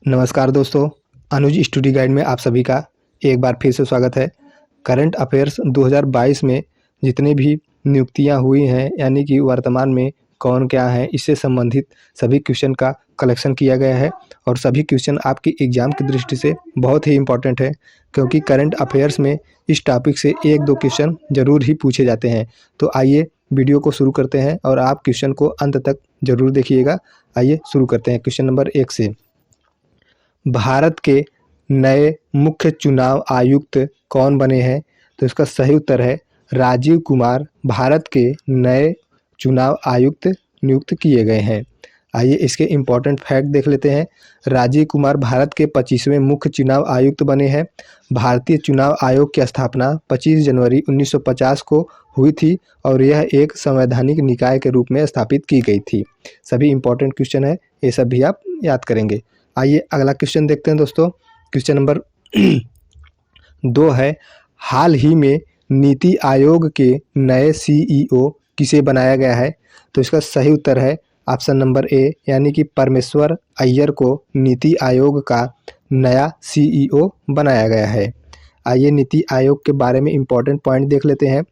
नमस्कार दोस्तों, अनुज study guide में आप सभी का एक बार फिर से स्वागत है। करंट अफेयर्स 2022 में जितने भी नियुक्तियां हुई हैं, यानी कि वर्तमान में कौन क्या है, इससे संबंधित सभी क्वेश्चन का कलेक्शन किया गया है और सभी क्वेश्चन आपकी एग्जाम की दृष्टि से बहुत ही इम्पोर्टेंट है, क्योंकि करंट अफेयर्स में इस टॉपिक से एक दो क्वेश्चन जरूर ही पूछे जाते हैं। तो आइए वीडियो को शुरू करते हैं और आप क्वेश्चन को अंत तक जरूर देखिएगा। आइए शुरू करते हैं क्वेश्चन नंबर 1 से। भारत के नए मुख्य चुनाव आयुक्त कौन बने हैं? तो इसका सही उत्तर है राजीव कुमार भारत के नए चुनाव आयुक्त नियुक्त किए गए हैं। आइए इसके इम्पोर्टेंट फैक्ट देख लेते हैं। राजीव कुमार भारत के 25वें मुख्य चुनाव आयुक्त बने हैं। भारतीय चुनाव आयोग की स्थापना 25 जनवरी 1950 को हुई थी और यह एक संवैधानिक निकाय के रूप में स्थापित की गई थी। सभी इम्पोर्टेंट क्वेश्चन है, ये सब भी आप याद करेंगे। आइए अगला क्वेश्चन देखते हैं दोस्तों। क्वेश्चन नंबर 2 है, हाल ही में नीति आयोग के नए सीईओ किसे बनाया गया है? तो इसका सही उत्तर है ऑप्शन नंबर ए, यानी कि परमेश्वर अय्यर को नीति आयोग का नया सीईओ बनाया गया है। आइए नीति आयोग के बारे में इम्पोर्टेंट पॉइंट देख लेते हैं।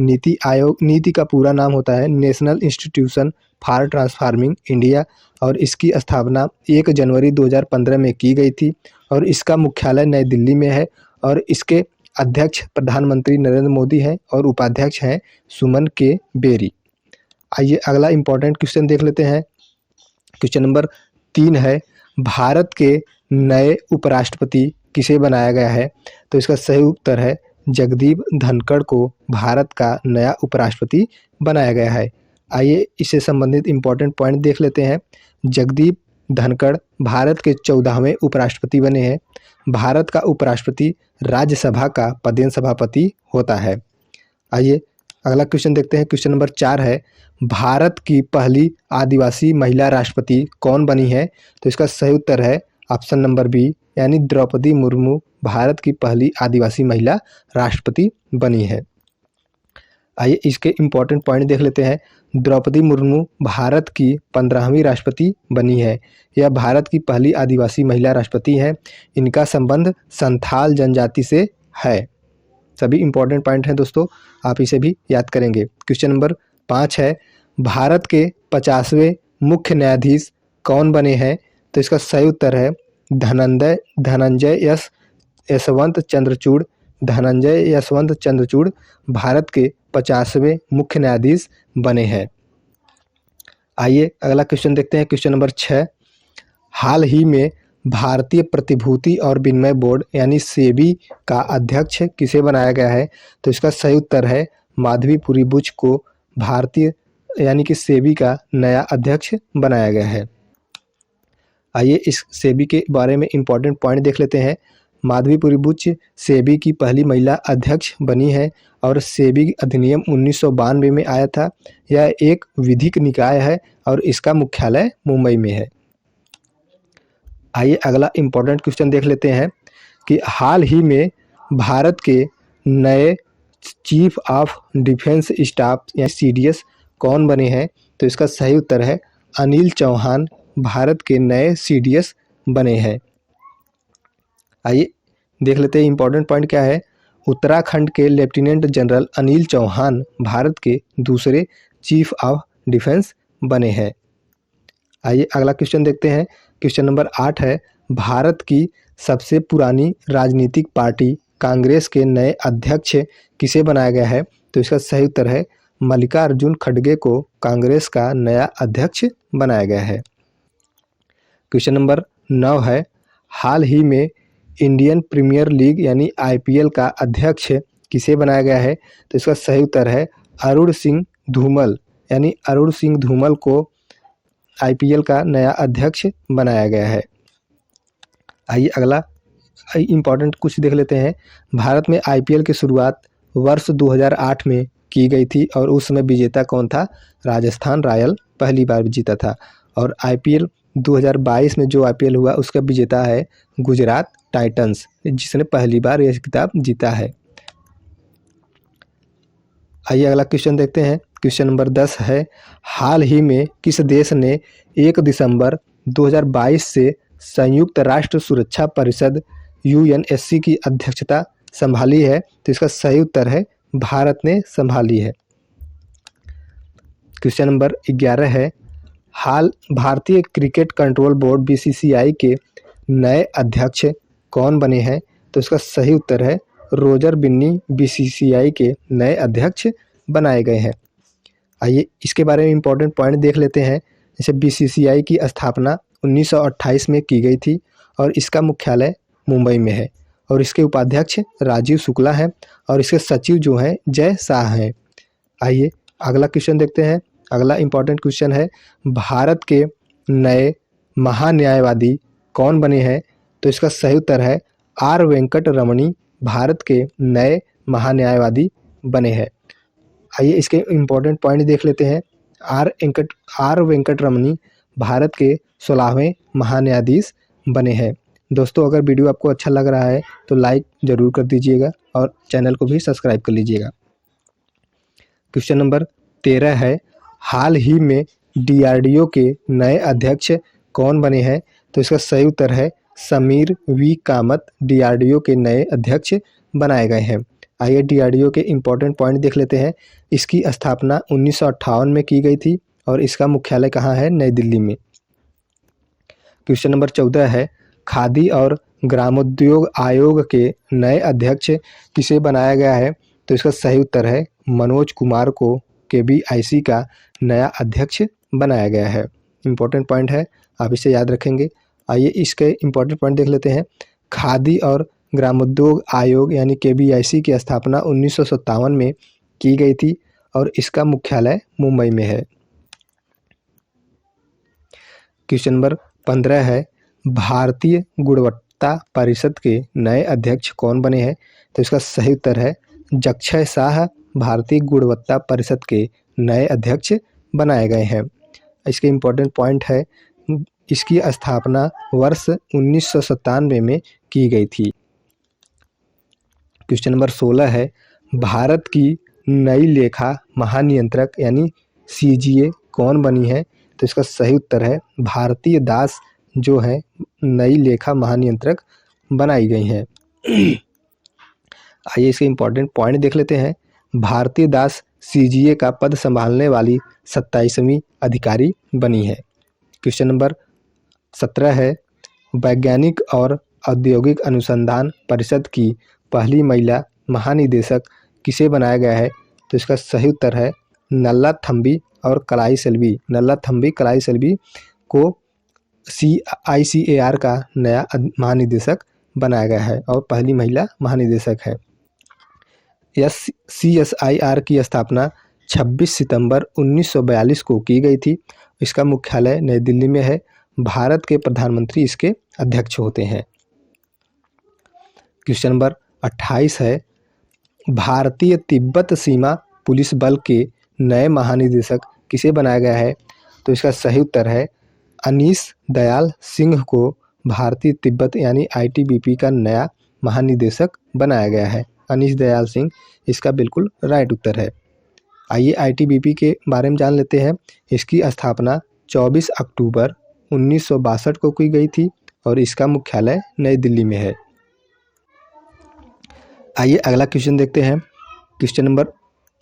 नीति आयोग, नीति का पूरा नाम होता है national institution for transforming India और इसकी स्थापना 1 जनवरी 2015 में की गई थी और इसका मुख्यालय नई दिल्ली में है और इसके अध्यक्ष प्रधानमंत्री नरेंद्र मोदी हैं और उपाध्यक्ष हैं सुमन के बेरी। आइए अगला इम्पोर्टेंट क्वेश्चन देख लेते हैं। क्वेश्चन नंबर 3 है, भारत के नए उपराष्ट्रपति किसे बनाया गया है? तो इसका सही उत्तर है जगदीप धनखड़ को भारत का नया उपराष्ट्रपति बनाया गया है। आइए इससे संबंधित इम्पोर्टेंट पॉइंट देख लेते हैं। जगदीप धनखड़ भारत के 14वें उपराष्ट्रपति बने हैं। भारत का उपराष्ट्रपति राज्यसभा का पदेन सभापति होता है। आइए अगला क्वेश्चन देखते हैं। क्वेश्चन नंबर 4 है, भारत की पहली आदिवासी महिला राष्ट्रपति कौन बनी है? तो इसका सही उत्तर है ऑप्शन नंबर बी, यानी द्रौपदी मुर्मू भारत की पहली आदिवासी महिला राष्ट्रपति बनी है। आइए इसके इम्पोर्टेंट पॉइंट देख लेते हैं। द्रौपदी मुर्मू भारत की 15वीं राष्ट्रपति बनी है। यह भारत की पहली आदिवासी महिला राष्ट्रपति हैं। इनका संबंध संथाल जनजाति से है। सभी इम्पोर्टेंट पॉइंट हैं दोस्तों, आप इसे भी याद करेंगे। क्वेश्चन नंबर 5 है, भारत के 50वें मुख्य न्यायाधीश कौन बने हैं? तो इसका सही उत्तर है धनंजय यशवंत चंद्रचूड़। धनंजय यशवंत चंद्रचूड़ भारत के 50वें मुख्य न्यायाधीश बने हैं। आइए अगला क्वेश्चन देखते हैं। क्वेश्चन नंबर 6, हाल ही में भारतीय प्रतिभूति और विनिमय बोर्ड यानी सेबी का अध्यक्ष किसे बनाया गया है? तो इसका सही उत्तर है माधवीपुरी बुच को भारतीय यानी कि सेबी का नया अध्यक्ष बनाया गया है। आइए इस सेबी के बारे में इम्पोर्टेंट पॉइंट देख लेते हैं। माधवीपुरी बुच सेबी की पहली महिला अध्यक्ष बनी है और सेबी अधिनियम 1992 में आया था। यह एक विधिक निकाय है और इसका मुख्यालय मुंबई में है। आइए अगला इम्पोर्टेंट क्वेश्चन देख लेते हैं कि हाल ही में भारत के नए चीफ ऑफ डिफेंस स्टाफ या सीडीएस कौन बने हैं? तो इसका सही उत्तर है अनिल चौहान भारत के नए सीडीएस बने हैं। आइए देख लेते हैं इम्पोर्टेंट पॉइंट क्या है। उत्तराखंड के लेफ्टिनेंट जनरल अनिल चौहान भारत के दूसरे चीफ ऑफ डिफेंस बने हैं। आइए अगला क्वेश्चन देखते हैं। क्वेश्चन नंबर 8 है, भारत की सबसे पुरानी राजनीतिक पार्टी कांग्रेस के नए अध्यक्ष किसे बनाया गया है? तो इसका सही उत्तर है मल्लिकार्जुन खड़गे को कांग्रेस का नया अध्यक्ष बनाया गया है। क्वेश्चन नंबर 9 है, हाल ही में इंडियन प्रीमियर लीग यानी आईपीएल का अध्यक्ष किसे बनाया गया है? तो इसका सही उत्तर है अरुण सिंह धूमल, यानी अरुण सिंह धूमल को आईपीएल का नया अध्यक्ष बनाया गया है। आइए अगला इम्पोर्टेंट कुछ देख लेते हैं। भारत में आईपीएल की शुरुआत वर्ष 2008 में की गई थी और उस समय विजेता कौन था? राजस्थान रॉयल पहली बार जीता था। और आईपीएल 2022 में जो आईपीएल हुआ उसका विजेता है गुजरात टाइटंस, जिसने पहली बार यह खिताब जीता है। आइए अगला क्वेश्चन देखते हैं। क्वेश्चन नंबर 10 है, हाल ही में किस देश ने 1 दिसंबर 2022 से संयुक्त राष्ट्र सुरक्षा परिषद यूएनएससी की अध्यक्षता संभाली है? तो इसका सही उत्तर है भारत ने संभाली है। क्वेश्चन नंबर 11 है, हाल भारतीय क्रिकेट कंट्रोल बोर्ड बीसीसीआई के नए अध्यक्ष कौन बने हैं? तो इसका सही उत्तर है रोजर बिन्नी बीसीसीआई के नए अध्यक्ष बनाए गए हैं। आइए इसके बारे में इम्पोर्टेंट पॉइंट देख लेते हैं। जैसे बीसीसीआई की स्थापना 1928 में की गई थी और इसका मुख्यालय मुंबई में है और इसके उपाध्यक्ष राजीव शुक्ला हैं और इसके सचिव जो हैं जय शाह हैं। आइए अगला क्वेश्चन देखते हैं। अगला इम्पोर्टेंट क्वेश्चन है, भारत के नए महान्यायवादी कौन बने हैं? तो इसका सही उत्तर है आर वेंकट रमणी भारत के नए महान्यायवादी बने हैं। आइए इसके इम्पोर्टेंट पॉइंट देख लेते हैं। आर वेंकट रमणी भारत के 16वें महान्यायाधीश बने हैं। दोस्तों अगर वीडियो आपको अच्छा लग रहा है तो लाइक ज़रूर कर दीजिएगा और चैनल को भी सब्सक्राइब कर लीजिएगा। क्वेश्चन नंबर 13 है, हाल ही में डीआरडीओ के नए अध्यक्ष कौन बने हैं? तो इसका सही उत्तर है समीर वी कामत डीआरडीओ के नए अध्यक्ष बनाए गए हैं। आइए डीआरडीओ के इम्पोर्टेंट पॉइंट देख लेते हैं। इसकी स्थापना 1958 में की गई थी और इसका मुख्यालय कहाँ है? नई दिल्ली में। क्वेश्चन नंबर 14 है, खादी और ग्रामोद्योग आयोग के नए अध्यक्ष किसे बनाया गया है? तो इसका सही उत्तर है मनोज कुमार को केबीआईसी का नया अध्यक्ष बनाया गया है। इम्पोर्टेंट पॉइंट है, आप इसे याद रखेंगे। आइए इसके इम्पोर्टेंट पॉइंट देख लेते हैं। खादी और ग्रामोद्योग आयोग यानी केबीआईसी की स्थापना 1957 में की गई थी और इसका मुख्यालय मुंबई में है। क्वेश्चन नंबर 15 है, भारतीय गुणवत्ता परिषद के नए अध्यक्ष कौन बने हैं? तो इसका सही उत्तर है जक्षय शाह भारतीय गुणवत्ता परिषद के नए अध्यक्ष बनाए गए हैं। इसके इम्पोर्टेंट पॉइंट है, इसकी स्थापना वर्ष 1997 में की गई थी। क्वेश्चन नंबर 16 है, भारत की नई लेखा महानियंत्रक यानी सीजीए कौन बनी है? तो इसका सही उत्तर है भारतीय दास जो है नई लेखा महानियंत्रक बनाई गई हैं। आइए इसके इम्पोर्टेंट पॉइंट देख लेते हैं। भारतीय दास सीजीए का पद संभालने वाली 27वीं अधिकारी बनी है। क्वेश्चन नंबर 17 है, वैज्ञानिक और औद्योगिक अनुसंधान परिषद की पहली महिला महानिदेशक किसे बनाया गया है? तो इसका सही उत्तर है नल्ला थम्बी और कलाई सेल्वी। नल्ला थम्बी कलाई सेल्वी को ICAR का नया महानिदेशक बनाया गया है और पहली महिला महानिदेशक है। CSIR की स्थापना 26 सितंबर 1942 को की गई थी। इसका मुख्यालय नई दिल्ली में है। भारत के प्रधानमंत्री इसके अध्यक्ष होते हैं। क्वेश्चन नंबर 28 है, भारतीय तिब्बत सीमा पुलिस बल के नए महानिदेशक किसे बनाया गया है? तो इसका सही उत्तर है अनीश दयाल सिंह को भारतीय तिब्बत यानी ITBP का नया महानिदेशक बनाया गया है। अनीश दयाल सिंह इसका बिल्कुल राइट उत्तर है। आइए ITBP के बारे में जान लेते हैं। इसकी स्थापना 24 अक्टूबर 1962 को की गई थी और इसका मुख्यालय नई दिल्ली में है। आइए अगला क्वेश्चन देखते हैं। क्वेश्चन नंबर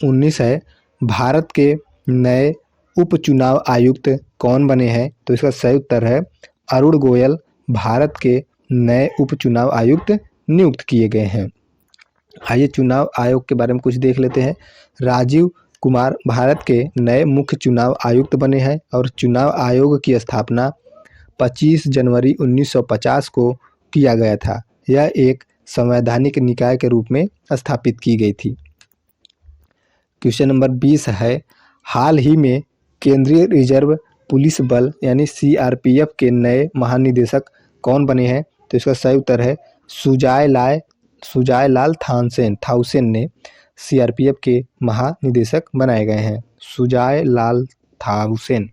19 है, भारत के नए उपचुनाव आयुक्त कौन बने हैं? तो इसका सही उत्तर है अरुण गोयल भारत के नए उपचुनाव आयुक्त नियुक्त किए गए हैं। आइए चुनाव आयोग के बारे में कुछ देख लेते हैं। राजीव कुमार भारत के नए मुख्य चुनाव आयुक्त बने हैं और चुनाव आयोग की स्थापना 25 जनवरी 1950 को किया गया था। यह एक संवैधानिक निकाय के रूप में स्थापित की गई थी। क्वेश्चन नंबर 20 है, हाल ही में केंद्रीय रिजर्व पुलिस बल यानी CRPF के नए महानिदेशक कौन बने हैं? तो इसका सही उत्तर है सुजाय लाल थाउसेन ने CRPF के महानिदेशक बनाए गए हैं। सुजाय लाल थाउसेन।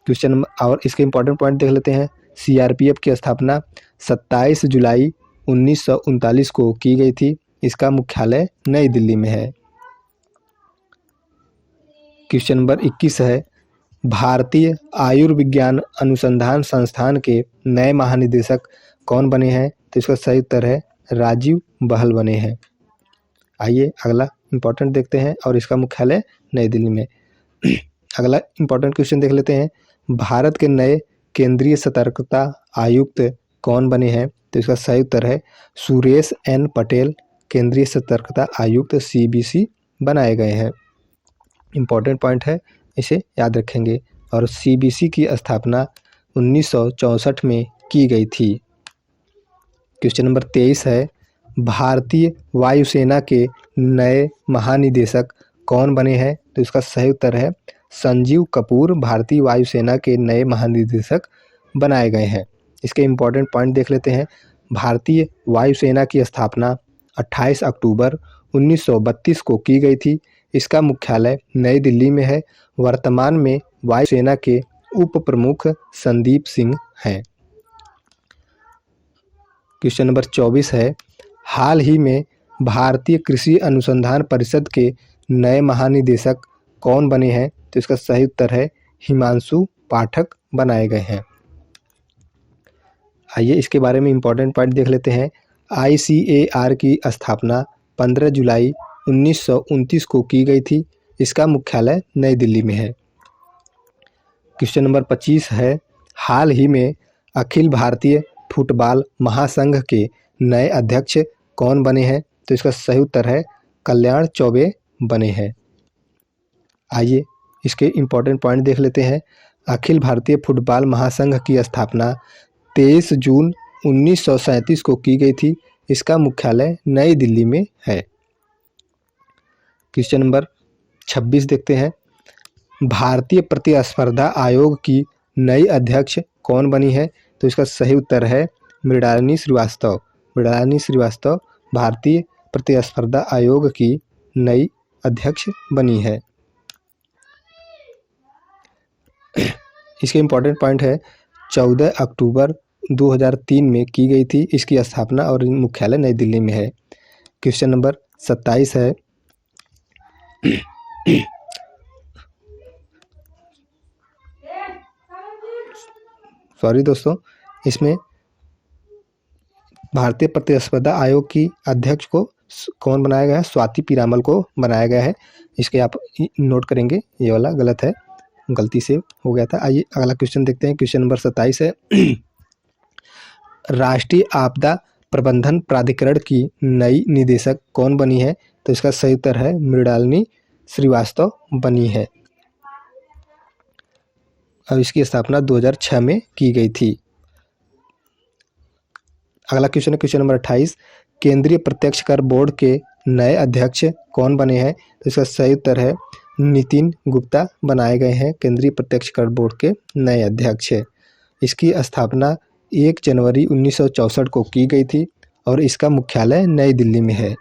क्वेश्चन और इसके इम्पोर्टेंट पॉइंट देख लेते हैं। CRPF की स्थापना 27 जुलाई 1939 को की गई थी। इसका मुख्यालय नई दिल्ली में है। क्वेश्चन नंबर 21 है, भारतीय आयुर्विज्ञान अनुसंधान संस्थान के नए महानिदेशक कौन बने हैं? तो इसका सही उत्तर है राजीव बहल बने हैं। आइए अगला इंपॉर्टेंट देखते हैं और इसका मुख्यालय नई दिल्ली में। अगला इंपॉर्टेंट क्वेश्चन देख लेते हैं। भारत के नए केंद्रीय सतर्कता आयुक्त कौन बने हैं? तो इसका सही उत्तर है सुरेश एन पटेल केंद्रीय सतर्कता आयुक्त CBC बनाए गए हैं। इम्पॉर्टेंट पॉइंट है, इसे याद रखेंगे। और CBC की स्थापना 1964 में की गई थी। क्वेश्चन नंबर 23 है, भारतीय वायुसेना के नए महानिदेशक कौन बने हैं? तो इसका सही उत्तर है संजीव कपूर भारतीय वायुसेना के नए महानिदेशक बनाए गए हैं। इसके इम्पॉर्टेंट पॉइंट देख लेते हैं। भारतीय वायुसेना की स्थापना 28 अक्टूबर 1932 को की गई थी। इसका मुख्यालय नई दिल्ली में है। वर्तमान में वायुसेना के उप प्रमुख संदीप सिंह हैं। क्वेश्चन नंबर 24 है, हाल ही में भारतीय कृषि अनुसंधान परिषद के नए महानिदेशक कौन बने हैं? तो इसका सही उत्तर है हिमांशु पाठक बनाए गए हैं। आइए इसके बारे में इम्पोर्टेंट पॉइंट देख लेते हैं। ICAR की स्थापना 15 जुलाई 1929 को की गई थी। इसका मुख्यालय नई दिल्ली में है। क्वेश्चन नंबर 25 है, हाल ही में अखिल भारतीय फुटबॉल महासंघ के नए अध्यक्ष कौन बने हैं? तो इसका सही उत्तर है कल्याण चौबे बने हैं। आइए इसके इम्पोर्टेंट पॉइंट देख लेते हैं। अखिल भारतीय फुटबॉल महासंघ की स्थापना 23 जून 1937 को की गई थी। इसका मुख्यालय नई दिल्ली में है। क्वेश्चन नंबर 26 देखते हैं। भारतीय प्रतिस्पर्धा आयोग की नई अध्यक्ष कौन बनी है? तो इसका सही उत्तर है मृणालिनी श्रीवास्तव। मृणालिनी श्रीवास्तव भारतीय प्रतिस्पर्धा आयोग की नई अध्यक्ष बनी है। इसके इम्पोर्टेंट पॉइंट है 14 अक्टूबर 2003 में की गई थी इसकी स्थापना और मुख्यालय नई दिल्ली में है। क्वेश्चन नंबर 27 है, सॉरी दोस्तों, इसमें भारतीय प्रतिस्पर्धा आयोग की अध्यक्ष को कौन बनाया गया है? स्वाति पीरामल को बनाया गया है। इसके आप नोट करेंगे, ये वाला गलत है, गलती से हो गया था। आइए अगला क्वेश्चन देखते हैं। क्वेश्चन नंबर 27 है, राष्ट्रीय आपदा प्रबंधन प्राधिकरण की नई निदेशक कौन बनी है? तो इसका सही उत्तर है मृणालिनी श्रीवास्तव बनी है और इसकी स्थापना 2006 में की गई थी। अगला क्वेश्चन है क्वेश्चन नंबर 28, केंद्रीय प्रत्यक्ष कर बोर्ड के नए अध्यक्ष कौन बने हैं? तो इसका सही उत्तर है नितिन गुप्ता बनाए गए हैं केंद्रीय प्रत्यक्ष कर बोर्ड के नए अध्यक्ष। इसकी स्थापना 1 जनवरी 1964 को की गई थी और इसका मुख्यालय नई दिल्ली में है।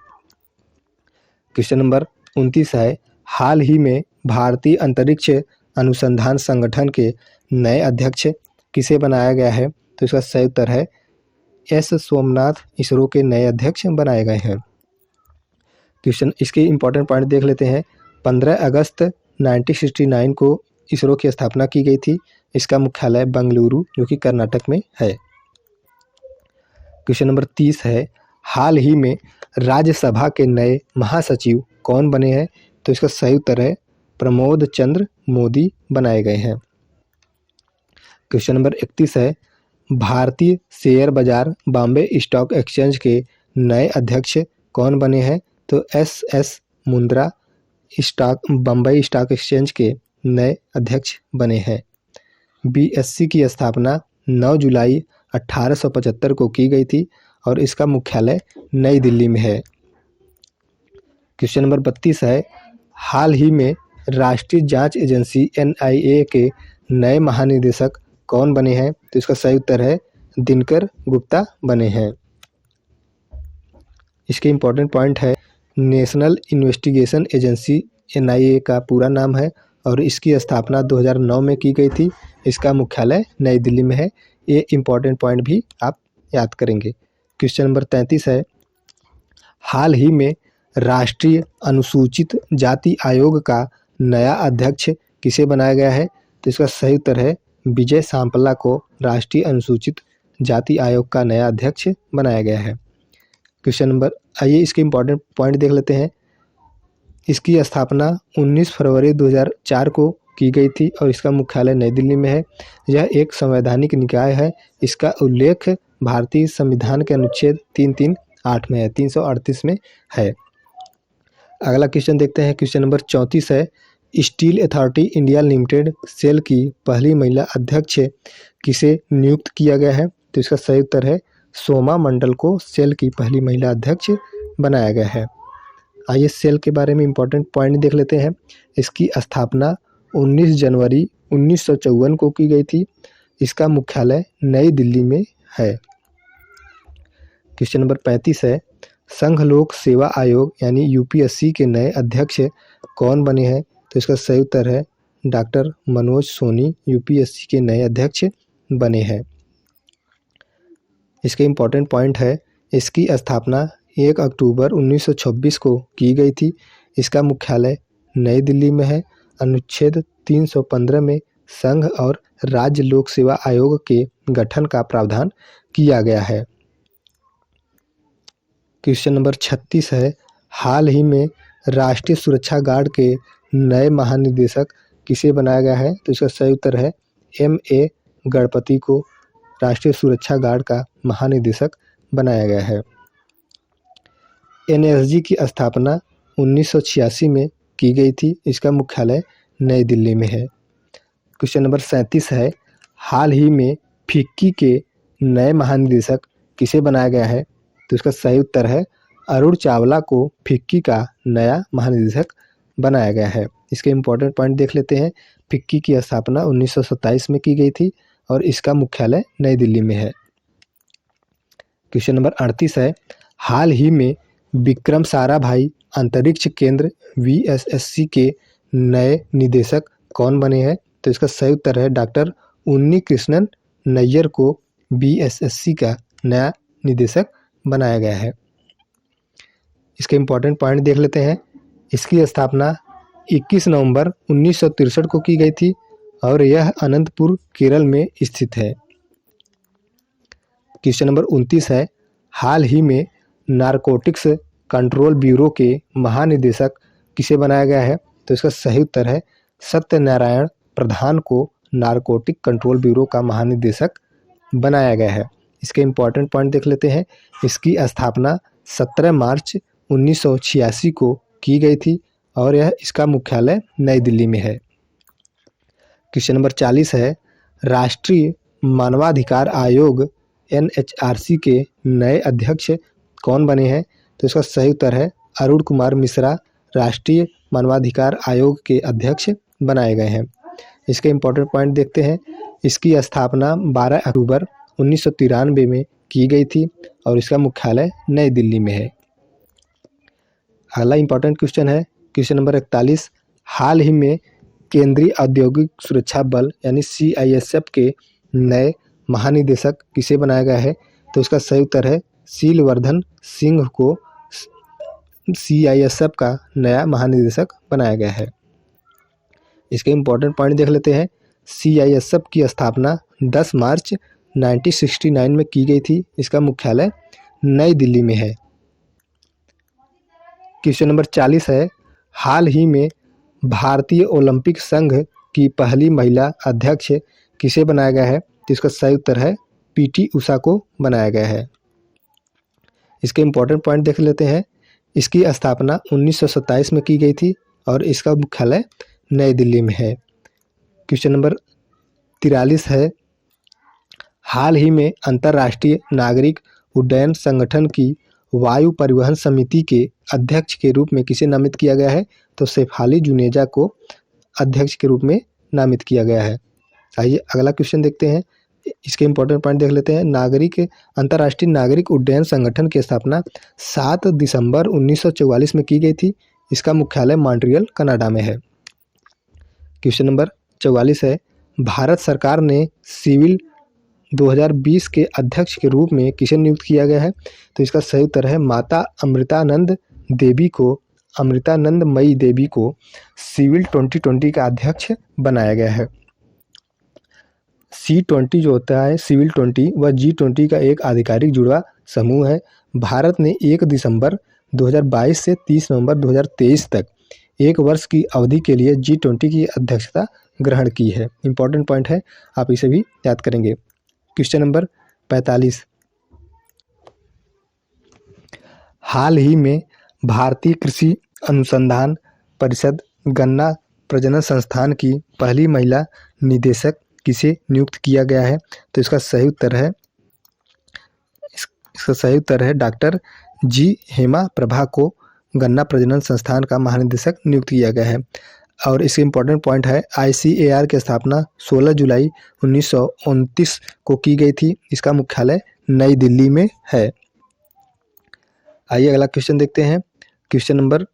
क्वेश्चन नंबर 29 है, हाल ही में भारतीय अंतरिक्ष अनुसंधान संगठन के नए अध्यक्ष किसे बनाया गया है? तो इसका सही उत्तर है S सोमनाथ इसरो के नए अध्यक्ष बनाए गए हैं। क्वेश्चन इसके इम्पोर्टेंट पॉइंट देख लेते हैं। 15 अगस्त 1969 को इसरो की स्थापना की गई थी। इसका मुख्यालय बेंगलुरु जो कि कर्नाटक में है। क्वेश्चन नंबर 30 है, हाल ही में राज्यसभा के नए महासचिव कौन बने हैं? तो इसका सही उत्तर है प्रमोद चंद्र मोदी बनाए गए हैं। क्वेश्चन नंबर 31 है, भारतीय शेयर बाजार बॉम्बे स्टॉक एक्सचेंज के नए अध्यक्ष कौन बने हैं? तो SS Mundra Bombay stock exchange के नए अध्यक्ष बने हैं। BSE की स्थापना 9 जुलाई 1875 को की गई थी और इसका मुख्यालय नई दिल्ली में है। क्वेश्चन नंबर 32 है, हाल ही में राष्ट्रीय जांच एजेंसी NIA के नए महानिदेशक कौन बने हैं? तो इसका सही उत्तर है दिनकर गुप्ता बने हैं। इसके इम्पोर्टेंट पॉइंट है नेशनल इन्वेस्टिगेशन एजेंसी NIA का पूरा नाम है और इसकी स्थापना 2009 में की गई थी। इसका मुख्यालय नई दिल्ली में है। ये इम्पोर्टेंट पॉइंट भी आप याद करेंगे। क्वेश्चन नंबर 33 है, हाल ही में राष्ट्रीय अनुसूचित जाति आयोग का नया अध्यक्ष किसे बनाया गया है? तो इसका सही उत्तर है विजय सांपला को राष्ट्रीय अनुसूचित जाति आयोग का नया अध्यक्ष बनाया गया है। क्वेश्चन नंबर, आइए इसके इम्पोर्टेंट पॉइंट देख लेते हैं। इसकी स्थापना 19 फरवरी 2004 को की गई थी और इसका मुख्यालय नई दिल्ली में है। यह एक संवैधानिक निकाय है। इसका उल्लेख भारतीय संविधान के अनुच्छेद 338 में है, 338 में है। अगला क्वेश्चन देखते हैं। क्वेश्चन नंबर 34 है, steel authority India limited SAIL की पहली महिला अध्यक्ष किसे नियुक्त किया गया है? तो इसका सही उत्तर है सोमा मंडल को सेल की पहली महिला अध्यक्ष बनाया गया है। आइए सेल के बारे में इम्पोर्टेंट पॉइंट देख लेते हैं। इसकी स्थापना 19 जनवरी 1954 को की गई थी। इसका मुख्यालय नई दिल्ली में है। क्वेश्चन नंबर 35 है, संघ लोक सेवा आयोग यानी यूपीएससी के नए अध्यक्ष कौन बने हैं? तो इसका सही उत्तर है डॉक्टर मनोज सोनी यूपीएससी के नए अध्यक्ष बने हैं। इसके इम्पोर्टेंट पॉइंट है, इसकी स्थापना 1 अक्टूबर 1926 को की गई थी। इसका मुख्यालय नई दिल्ली में है। अनुच्छेद 315 में संघ और राज्य लोक सेवा आयोग के गठन का प्रावधान किया गया है। क्वेश्चन नंबर 36 है, हाल ही में राष्ट्रीय सुरक्षा गार्ड के नए महानिदेशक किसे बनाया गया है? तो इसका सही उत्तर है M.A. गणपति को राष्ट्रीय सुरक्षा गार्ड का महानिदेशक बनाया गया है। NSG की स्थापना 1986 में की गई थी। इसका मुख्यालय नई दिल्ली में है। क्वेश्चन नंबर 37 है, हाल ही में फिक्की के नए महानिदेशक किसे बनाया गया है? तो इसका सही उत्तर है अरुण चावला को फिक्की का नया महानिदेशक बनाया गया है। इसके इम्पोर्टेंट पॉइंट देख लेते हैं। फिक्की की स्थापना 1927 में की गई थी और इसका मुख्यालय नई दिल्ली में है। क्वेश्चन नंबर 38 है, हाल ही में विक्रम साराभाई अंतरिक्ष केंद्र VSSC के नए निदेशक कौन बने हैं? तो इसका सही उत्तर है डॉक्टर उन्नी कृष्णन नैयर को VSSC का नया निदेशक बनाया गया है। इसके इम्पोर्टेंट पॉइंट देख लेते हैं। इसकी स्थापना 21 नवंबर 1963 को की गई थी और यह अनंतपुर केरल में स्थित है। क्वेश्चन नंबर 29 है, हाल ही में नारकोटिक्स कंट्रोल ब्यूरो के महानिदेशक किसे बनाया गया है? तो इसका सही उत्तर है सत्यनारायण प्रधान को नारकोटिक कंट्रोल ब्यूरो का महानिदेशक बनाया गया है। इसके इम्पोर्टेंट पॉइंट देख लेते हैं। इसकी स्थापना 17 मार्च 1986 को की गई थी और यह इसका मुख्यालय नई दिल्ली में है। क्वेश्चन नंबर 40 है, राष्ट्रीय मानवाधिकार आयोग NHRC के नए अध्यक्ष कौन बने हैं? तो इसका सही उत्तर है अरुण कुमार मिश्रा राष्ट्रीय मानवाधिकार आयोग के अध्यक्ष बनाए गए हैं। इसके इम्पोर्टेंट पॉइंट देखते हैं। इसकी स्थापना 12 अक्टूबर 1993 में की गई थी और इसका मुख्यालय नई दिल्ली में है। अगला इम्पोर्टेंट क्वेश्चन है क्वेश्चन नंबर 41, हाल ही में केंद्रीय औद्योगिक सुरक्षा बल यानी CISF के नए महानिदेशक किसे बनाया गया है? तो इसका सही उत्तर है शीलवर्धन सिंह को CISF का नया महानिदेशक बनाया गया है। इसके इम्पोर्टेंट पॉइंट देख लेते हैं। CISF की स्थापना 10 मार्च 1969 में की गई थी। इसका मुख्यालय नई दिल्ली में है। क्वेश्चन नंबर 40 है, हाल ही में भारतीय ओलंपिक संघ की पहली महिला अध्यक्ष किसे बनाया गया है? तो इसका सही उत्तर है PT उषा को बनाया गया है। इसके इम्पोर्टेंट पॉइंट देख लेते हैं। इसकी स्थापना 1927 में की गई थी और इसका मुख्यालय नई दिल्ली में है। क्वेश्चन नंबर 43 है, हाल ही में अंतर्राष्ट्रीय नागरिक उड्डयन संगठन की वायु परिवहन समिति के अध्यक्ष के रूप में किसे नामित किया गया है? तो शेफाली जुनेजा को अध्यक्ष के रूप में नामित किया गया है। आइए अगला क्वेश्चन देखते हैं। इसके इम्पोर्टेंट पॉइंट देख लेते हैं। अंतर्राष्ट्रीय नागरिक उड्डयन संगठन की स्थापना 7 दिसंबर 1944 में की गई थी। इसका मुख्यालय मॉन्ट्रियल कनाडा में है। क्वेश्चन नंबर 44 है, भारत सरकार ने सिविल 2020 के अध्यक्ष के रूप में किसे नियुक्त किया गया है? तो इसका सही उत्तर है माता अमृतानंदमयी देवी को सिविल 2020 का अध्यक्ष बनाया गया है। C20 जो होता है सिविल 20 वह G20 का एक आधिकारिक जुड़वा समूह है। भारत ने 1 दिसंबर 2022 से 30 नवंबर 2023 तक 1 वर्ष की अवधि के लिए G20 की अध्यक्षता ग्रहण की है। इंपॉर्टेंट पॉइंट है, आप इसे भी याद करेंगे। क्वेश्चन नंबर 45, हाल ही में भारतीय कृषि अनुसंधान परिषद गन्ना प्रजनन संस्थान की पहली महिला निदेशक किसे नियुक्त किया गया है? तो इसका सही उत्तर है डॉक्टर जी हेमा प्रभा को गन्ना प्रजनन संस्थान का महानिदेशक नियुक्त किया गया है। और इसके इम्पोर्टेंट पॉइंट है, ICAR की स्थापना 16 जुलाई 1929 को की गई थी। इसका मुख्यालय नई दिल्ली में है। आइए अगला क्वेश्चन देखते हैं। क्वेश्चन नंबर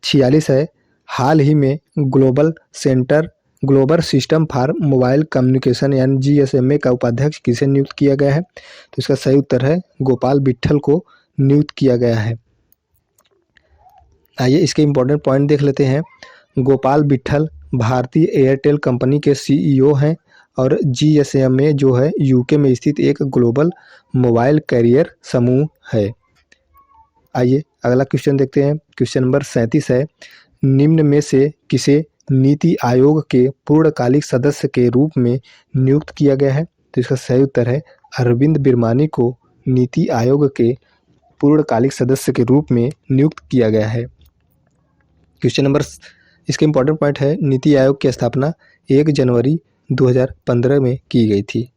46 है, हाल ही में global system for mobile communication यानी GSMA का उपाध्यक्ष किसे नियुक्त किया गया है? तो इसका सही उत्तर है गोपाल विट्ठल को नियुक्त किया गया है। आइए इसके इम्पोर्टेंट पॉइंट देख लेते हैं। गोपाल विट्ठल भारतीय एयरटेल कंपनी के CEO हैं और GSMA जो है UK में स्थित एक ग्लोबल मोबाइल कैरियर समूह है। आइए अगला क्वेश्चन देखते हैं। क्वेश्चन नंबर 37 है, निम्न में से किसे नीति आयोग के पूर्णकालिक सदस्य के रूप में नियुक्त किया गया है? तो इसका सही उत्तर है अरविंद बिरमानी को नीति आयोग के पूर्णकालिक सदस्य के रूप में नियुक्त किया गया है। क्वेश्चन नंबर, इसके इम्पोर्टेंट पॉइंट है, नीति आयोग की स्थापना 1 जनवरी 2015 में की गई थी।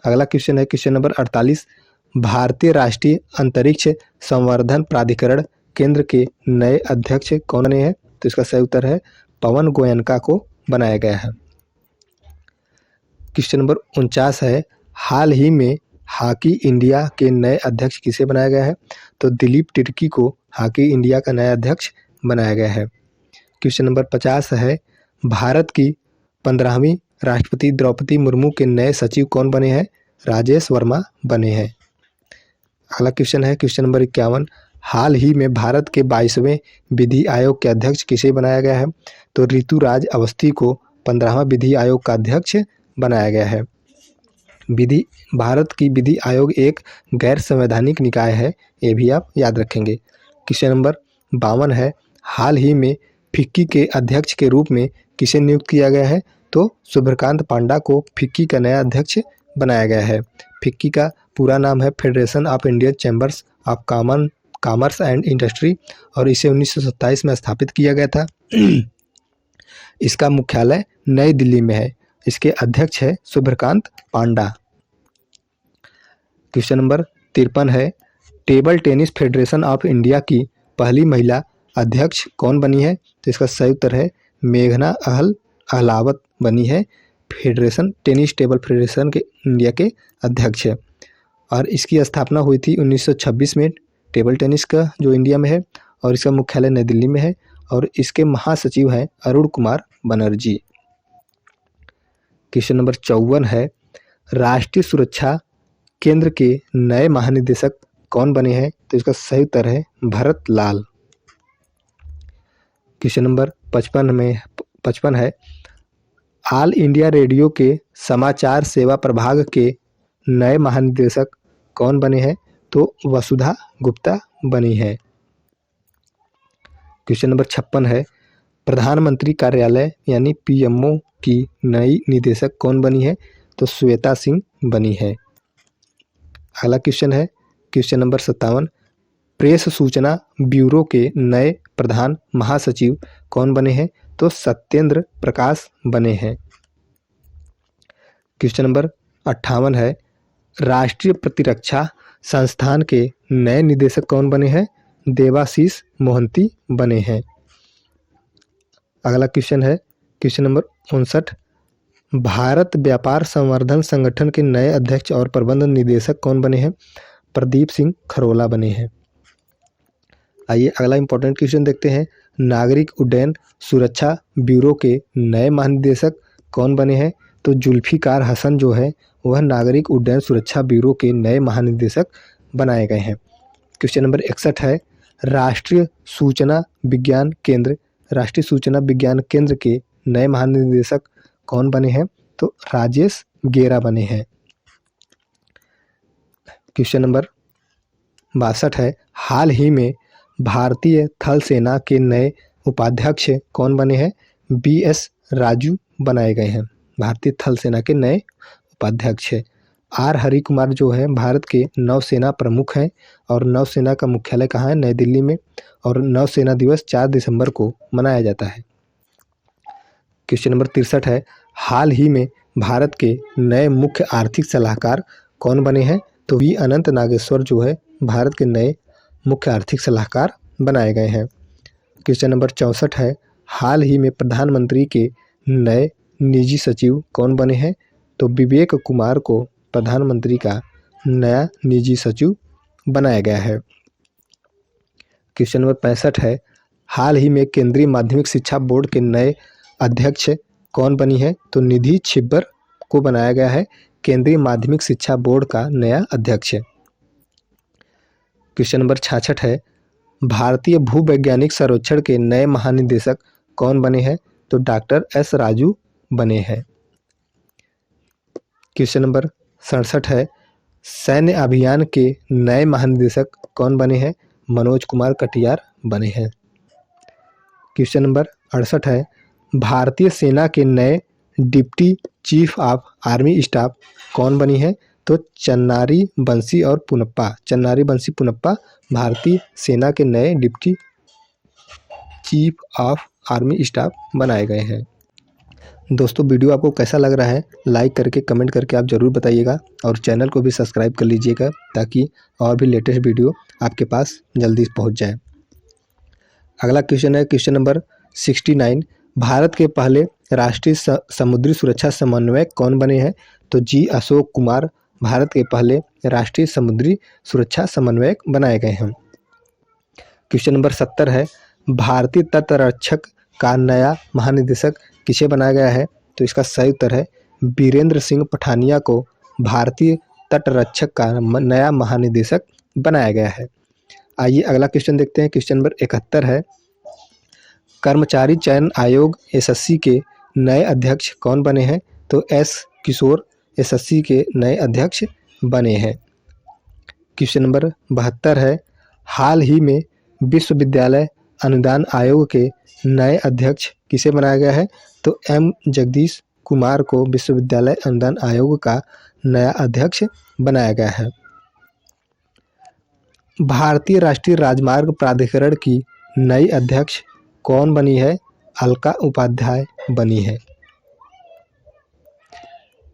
अगला क्वेश्चन है क्वेश्चन नंबर 48, भारतीय राष्ट्रीय अंतरिक्ष संवर्धन प्राधिकरण केंद्र के नए अध्यक्ष कौन बने हैं? तो इसका सही उत्तर है पवन गोयनका को बनाया गया है। क्वेश्चन नंबर 49 है, हाल ही में हॉकी इंडिया के नए अध्यक्ष किसे बनाया गया है? तो दिलीप तिर्की को हॉकी इंडिया का नया अध्यक्ष बनाया गया है। क्वेश्चन नंबर 50 है, भारत की 15वीं राष्ट्रपति द्रौपदी मुर्मू के नए सचिव कौन बने हैं? राजेश वर्मा बने हैं। अगला क्वेश्चन है क्वेश्चन नंबर 51, हाल ही में भारत के 22वें विधि आयोग के अध्यक्ष किसे बनाया गया है? तो ऋतुराज अवस्थी को 15वां विधि आयोग का अध्यक्ष बनाया गया है। भारत की विधि आयोग एक गैर संवैधानिक निकाय है, ये भी आप याद रखेंगे। क्वेश्चन नंबर 52 है, हाल ही में फिक्की के अध्यक्ष के रूप में किसे नियुक्त किया गया है? तो सुभ्रकांत पांडा को फिक्की का नया अध्यक्ष बनाया गया है। फिक्की का पूरा नाम है federation of Indian chambers of commerce and industry और इसे 1927 में स्थापित किया गया था। इसका मुख्यालय नई दिल्ली में है। इसके अध्यक्ष है सुभ्रकांत पांडा। क्वेश्चन नंबर 53 है, table tennis federation of India की पहली महिला अध्यक्ष कौन बनी है? तो इसका सही उत्तर है मेघना अहलावत बनी है टेनिस टेबल फेडरेशन के इंडिया के अध्यक्ष है। और इसकी स्थापना हुई थी 1926 में टेबल टेनिस का जो इंडिया में है, और इसका मुख्यालय नई दिल्ली में है और इसके महासचिव हैं अरुण कुमार बनर्जी। क्वेश्चन नंबर 54 है, राष्ट्रीय सुरक्षा केंद्र के नए महानिदेशक कौन बने हैं? तो इसका सही उत्तर है भरत लाल। क्वेश्चन नंबर 55 है, ऑल इंडिया रेडियो के समाचार सेवा प्रभाग के नए महानिदेशक कौन बने हैं? तो वसुधा गुप्ता बनी है। क्वेश्चन नंबर 56 है, प्रधानमंत्री कार्यालय यानी PMO की नई निदेशक कौन बनी है? तो श्वेता सिंह बनी है। अगला क्वेश्चन है क्वेश्चन नंबर 57, प्रेस सूचना ब्यूरो के नए प्रधान महासचिव कौन बने हैं? तो सत्येंद्र प्रकाश बने हैं। क्वेश्चन नंबर 58 है, राष्ट्रीय प्रतिरक्षा संस्थान के नए निदेशक कौन बने हैं? देवाशीष मोहंती बने हैं। अगला क्वेश्चन है क्वेश्चन नंबर 59, भारत व्यापार संवर्धन संगठन के नए अध्यक्ष और प्रबंध निदेशक कौन बने हैं? प्रदीप सिंह खरोला बने हैं। आइए अगला इंपॉर्टेंट क्वेश्चन देखते हैं, नागरिक उड्डयन सुरक्षा ब्यूरो के नए महानिदेशक कौन बने हैं? तो जुल्फिकार हसन जो है वह नागरिक उड्डयन सुरक्षा ब्यूरो के नए महानिदेशक बनाए गए हैं। क्वेश्चन नंबर 61 है, राष्ट्रीय सूचना विज्ञान केंद्र के नए महानिदेशक कौन बने हैं? तो राजेश गेरा बने हैं। क्वेश्चन नंबर 62 है, हाल ही में भारतीय थल सेना के नए उपाध्यक्ष कौन बने हैं? BS राजू बनाए गए हैं। भारतीय थल सेना के नए उपाध्यक्ष है। R हरि कुमार जो है भारत के नौसेना प्रमुख हैं और नौसेना का मुख्यालय कहाँ है? नई दिल्ली में। और नौसेना दिवस 4 दिसंबर को मनाया जाता है। क्वेश्चन नंबर 63 है, हाल ही में भारत के नए मुख्य आर्थिक सलाहकार कौन बने हैं? तो V अनंत नागेश्वर जो है भारत के नए मुख्य आर्थिक सलाहकार बनाए गए हैं। क्वेश्चन नंबर 64 है, हाल ही में प्रधानमंत्री के नए निजी सचिव कौन बने हैं? तो विवेक कुमार को प्रधानमंत्री का नया निजी सचिव बनाया गया है। क्वेश्चन नंबर 65 है, हाल ही में केंद्रीय माध्यमिक शिक्षा बोर्ड के नए अध्यक्ष कौन बनी है? तो निधि छिब्बर को बनाया गया है केंद्रीय माध्यमिक शिक्षा बोर्ड का नया अध्यक्ष। क्वेश्चन नंबर 66 है, भारतीय भूवैज्ञानिक सर्वेक्षण के नए महानिदेशक कौन बने हैं? तो डॉक्टर S राजू बने हैं। क्वेश्चन नंबर 67 है, सैन्य अभियान के नए महानिदेशक कौन बने हैं? मनोज कुमार कटियार बने हैं। क्वेश्चन नंबर 68 है, भारतीय सेना के नए deputy chief of army staff कौन बनी है? तो चन्नारी बंसी पुनप्पा भारतीय सेना के नए deputy chief of army staff बनाए गए हैं। दोस्तों वीडियो आपको कैसा लग रहा है लाइक करके कमेंट करके आप ज़रूर बताइएगा और चैनल को भी सब्सक्राइब कर लीजिएगा ताकि और भी लेटेस्ट वीडियो आपके पास जल्दी पहुंच जाए। अगला क्वेश्चन है क्वेश्चन नंबर 69, भारत के पहले राष्ट्रीय समुद्री सुरक्षा समन्वयक कौन बने हैं? तो G अशोक कुमार भारत के पहले राष्ट्रीय समुद्री सुरक्षा समन्वयक बनाए गए हैं। क्वेश्चन नंबर 70 है, भारतीय तटरक्षक का नया महानिदेशक किसे बनाया गया है? तो इसका सही उत्तर है बीरेंद्र सिंह पठानिया को भारतीय तटरक्षक का नया महानिदेशक बनाया गया है। आइए अगला क्वेश्चन देखते हैं। क्वेश्चन नंबर 71 है, कर्मचारी चयन आयोग SSC के नए अध्यक्ष कौन बने हैं? तो S किशोर SSC के नए अध्यक्ष बने हैं। क्वेश्चन नंबर 72 है, हाल ही में विश्वविद्यालय अनुदान आयोग के नए अध्यक्ष किसे बनाया गया है? तो M जगदीश कुमार को विश्वविद्यालय अनुदान आयोग का नया अध्यक्ष बनाया गया है। भारतीय राष्ट्रीय राजमार्ग प्राधिकरण की नई अध्यक्ष कौन बनी है? अलका उपाध्याय बनी है।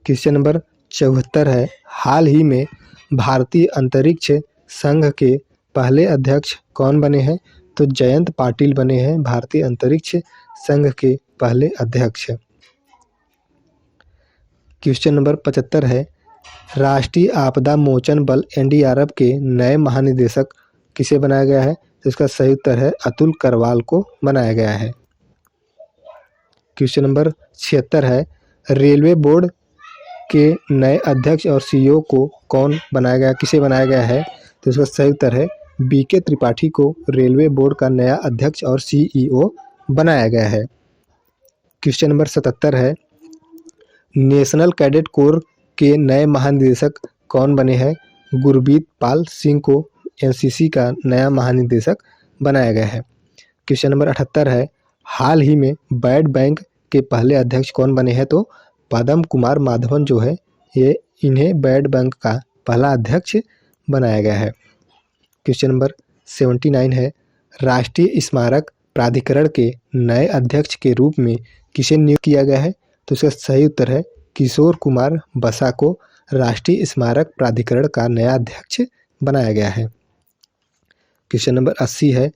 क्वेश्चन नंबर 74 है, हाल ही में भारतीय अंतरिक्ष संघ के पहले अध्यक्ष कौन बने हैं? तो जयंत पाटिल बने हैं भारतीय अंतरिक्ष संघ के पहले अध्यक्ष। क्वेश्चन नंबर 75 है, राष्ट्रीय आपदा मोचन बल NDRF के नए महानिदेशक किसे बनाया गया है? तो इसका सही उत्तर है अतुल करवाल को बनाया गया है। क्वेश्चन नंबर 76 है, रेलवे बोर्ड के नए अध्यक्ष और CEO को कौन बनाया गया किसे बनाया गया है? तो इसका सही उत्तर है BK त्रिपाठी को रेलवे बोर्ड का नया अध्यक्ष और CEO बनाया गया है। क्वेश्चन नंबर 77 है, नेशनल कैडेट कोर के नए महानिदेशक कौन बने हैं? गुरबीत पाल सिंह को NCC का नया महानिदेशक बनाया गया है। क्वेश्चन नंबर 78 है, हाल ही में वर्ल्ड बैंक के पहले अध्यक्ष कौन बने हैं? तो पद्म कुमार माधवन जो है ये इन्हें वर्ल्ड बैंक का पहला अध्यक्ष बनाया गया है। क्वेश्चन नंबर 79 है, राष्ट्रीय स्मारक प्राधिकरण के नए अध्यक्ष के रूप में किसे नियुक्त किया गया है? तो इसका सही उत्तर है किशोर कुमार बसा को राष्ट्रीय स्मारक प्राधिकरण का नया अध्यक्ष बनाया गया है। क्वेश्चन नंबर 80 है,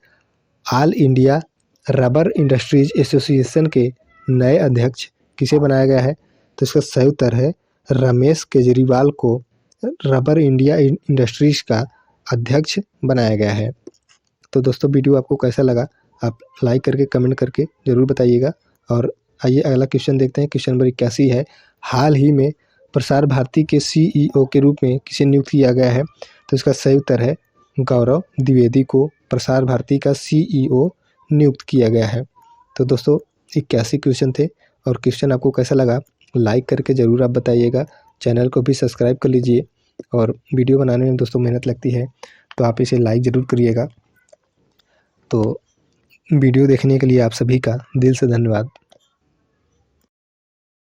all India rubber industries association के नए अध्यक्ष किसे बनाया गया है? तो इसका सही उत्तर है रमेश केजरीवाल को रबर इंडिया इंडस्ट्रीज का अध्यक्ष बनाया गया है। तो दोस्तों वीडियो आपको कैसा लगा आप लाइक करके कमेंट करके ज़रूर बताइएगा। और आइए अगला क्वेश्चन देखते हैं। क्वेश्चन नंबर 81 है, हाल ही में प्रसार भारती के CEO के रूप में किसे नियुक्त किया गया है? तो इसका सही उत्तर है गौरव द्विवेदी को प्रसार भारती का CEO नियुक्त किया गया है। तो दोस्तों 81 क्वेश्चन थे और क्वेश्चन आपको कैसा लगा लाइक करके ज़रूर आप बताइएगा। चैनल को भी सब्सक्राइब कर लीजिए और वीडियो बनाने में दोस्तों मेहनत लगती है, तो आप इसे लाइक ज़रूर करिएगा। तो वीडियो देखने के लिए आप सभी का दिल से धन्यवाद।